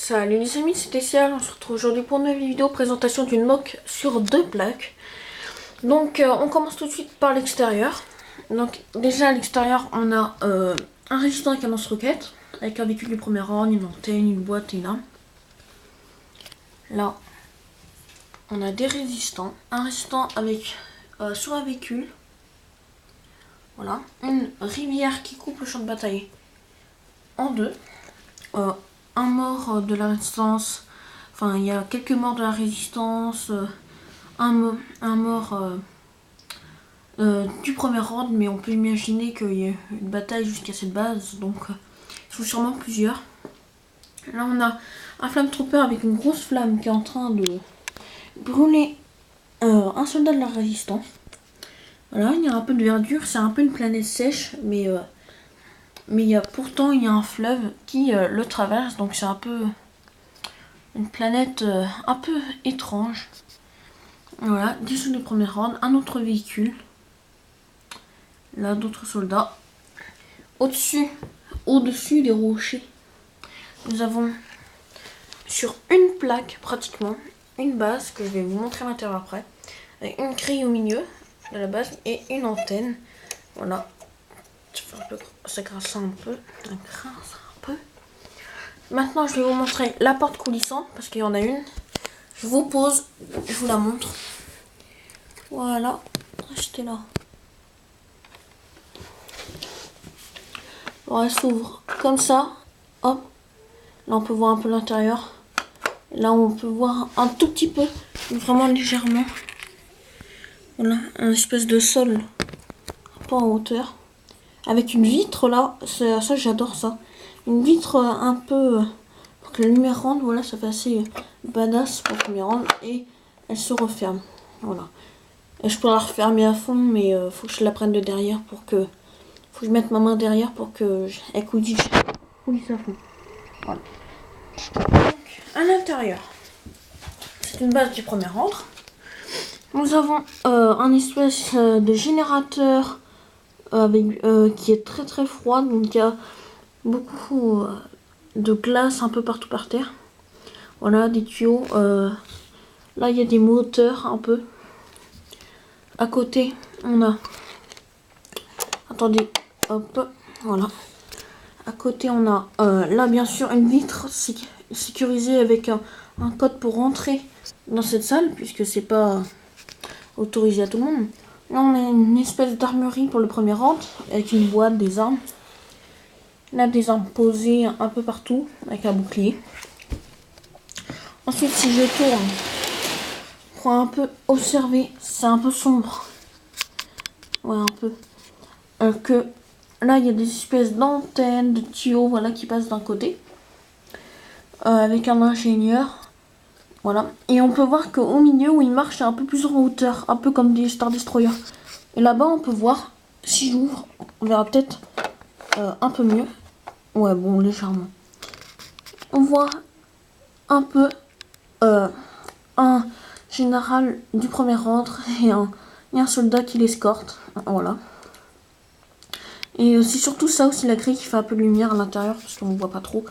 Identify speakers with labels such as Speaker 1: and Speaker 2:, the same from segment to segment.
Speaker 1: Salut les amis, c'est Tessia, on se retrouve aujourd'hui pour une nouvelle vidéo présentation d'une moque sur 2 plaques. Donc on commence tout de suite par l'extérieur. Donc déjà à l'extérieur on a un résistant avec un lance-roquette, avec un véhicule du premier ordre, une antenne, une boîte et une arme. Là on a des résistants, un résistant avec sur un véhicule. Voilà, une rivière qui coupe le champ de bataille en deux. Un mort de la résistance, enfin il y a quelques morts de la résistance, un mort du premier ordre, mais on peut imaginer qu'il y a une bataille jusqu'à cette base, donc il faut sûrement plusieurs. Là on a un flamme-trooper avec une grosse flamme qui est en train de brûler un soldat de la résistance. Voilà, il y a un peu de verdure, c'est un peu une planète sèche, mais pourtant il y a un fleuve qui le traverse, donc c'est un peu une planète un peu étrange. Voilà, dessous du premier ordre, un autre véhicule. Là, d'autres soldats. Au-dessus des rochers, nous avons sur une plaque pratiquement une base que je vais vous montrer à l'intérieur après, avec une grille au milieu de la base et une antenne. Voilà, ça grince un peu, Maintenant, je vais vous montrer la porte coulissante parce qu'il y en a une. Je vous pose, je vous la montre. Voilà, restez là. Bon, elle s'ouvre comme ça. Hop. Là, on peut voir un peu l'intérieur. Là, on peut voir un tout petit peu, vraiment légèrement. Voilà, un espèce de sol un peu en hauteur. Avec une vitre là, ça j'adore ça. Une vitre un peu pour que la lumière rentre, voilà, ça fait assez badass pour que la lumière rentre et elle se referme. Voilà. Et je peux la refermer à fond, mais faut que je la prenne de derrière pour que. Faut que je mette ma main derrière pour que elle coulisse à fond. Voilà. Donc, à l'intérieur, c'est une base du premier ordre. Nous avons un espèce de générateur qui est très très froid, donc il y a beaucoup de glace un peu partout par terre. Voilà, des tuyaux. Là, il y a des moteurs un peu. À côté, on a... Attendez, hop, voilà. À côté, on a là, bien sûr, une vitre sécurisée avec un code pour rentrer dans cette salle, puisque c'est pas autorisé à tout le monde. Là, on a une espèce d'armurerie pour le premier ordre, avec une boîte, des armes. Là, des armes posées un peu partout, avec un bouclier. Ensuite, si je tourne, pour un peu observer, c'est un peu sombre. Ouais, un peu. Que là, il y a des espèces d'antennes, de tuyaux, voilà, qui passent d'un côté. Avec un ingénieur. Voilà. Et on peut voir qu'au milieu, où il marche, c'est un peu plus en hauteur. Un peu comme des Star Destroyer. Et là-bas, on peut voir, si j'ouvre, on verra peut-être un peu mieux. Ouais, bon, légèrement. On voit un peu un général du premier ordre et un soldat qui l'escorte. Voilà. Et c'est surtout ça aussi, la grille qui fait un peu de lumière à l'intérieur parce qu'on ne voit pas trop.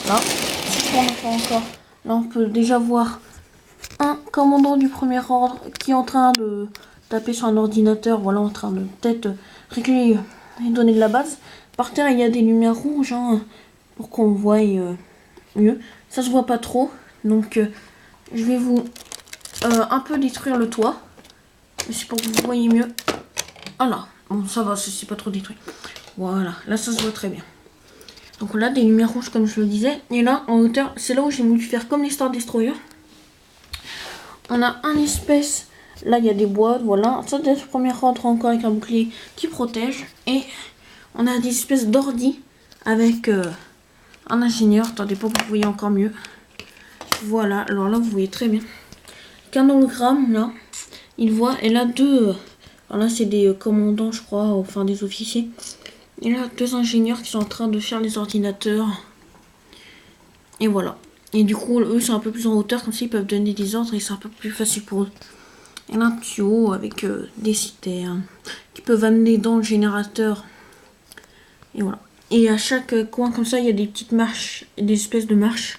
Speaker 1: Là, si je tourne encore, là on peut déjà voir un commandant du premier ordre qui est en train de taper sur un ordinateur, voilà, en train de peut-être régler les données de la base. Par terre, il y a des lumières rouges hein, pour qu'on voie mieux. Ça se voit pas trop, donc je vais vous un peu détruire le toit. C'est pour que vous voyez mieux. Voilà, bon ça va, c'est pas trop détruit. Voilà, là ça se voit très bien. Donc là, des lumières rouges comme je le disais. Et là, en hauteur, c'est là où j'ai voulu faire comme les Star Destroyer. On a un espèce, là il y a des boîtes, voilà. Ça c'est le premier ordre encore avec un bouclier qui protège. Et on a des espèces d'ordi avec un ingénieur. Attendez pour que vous voyez encore mieux. Voilà, alors là vous voyez très bien. Qu'un hologramme là, il voit. Et là deux, alors là c'est des commandants je crois, enfin des officiers. Et là, deux ingénieurs qui sont en train de faire les ordinateurs. Et voilà. Et du coup, eux sont un peu plus en hauteur, comme ça ils peuvent donner des ordres et c'est un peu plus facile pour eux. Et là, un tuyau avec des citernes qui peuvent amener dans le générateur. Et voilà. Et à chaque coin comme ça, il y a des petites marches, des espèces de marches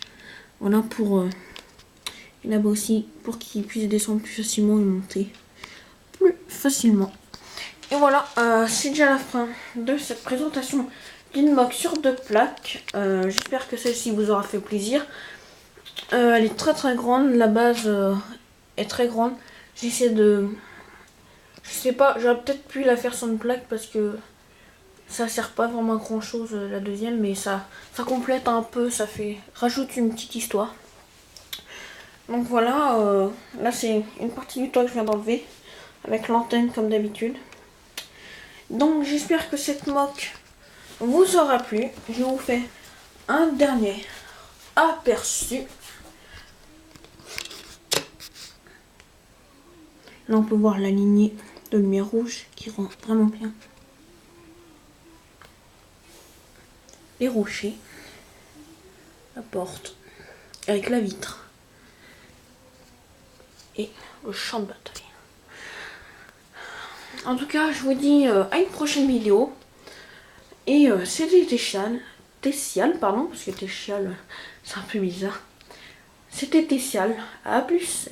Speaker 1: Voilà pour... et là-bas aussi, pour qu'il puisse descendre plus facilement et monter plus facilement. Et voilà, c'est déjà la fin de cette présentation d'une box sur 2 plaques. J'espère que celle-ci vous aura fait plaisir. Elle est très très grande, la base est très grande. J'essaie de... Je sais pas, j'aurais peut-être pu la faire sans une plaque parce que ça sert pas vraiment à grand chose la deuxième, mais ça complète un peu, ça fait rajoute une petite histoire. Donc voilà, là c'est une partie du toit que je viens d'enlever avec l'antenne comme d'habitude. Donc j'espère que cette moque vous aura plu. Je vous fais un dernier aperçu. Là on peut voir la lignée de lumière rouge qui rend vraiment bien. Les rochers, la porte avec la vitre et le champ de bataille. En tout cas, je vous dis à une prochaine vidéo. Et c'était Tessial, pardon, parce que Tessial, c'est un peu bizarre. C'était Tessial. À plus.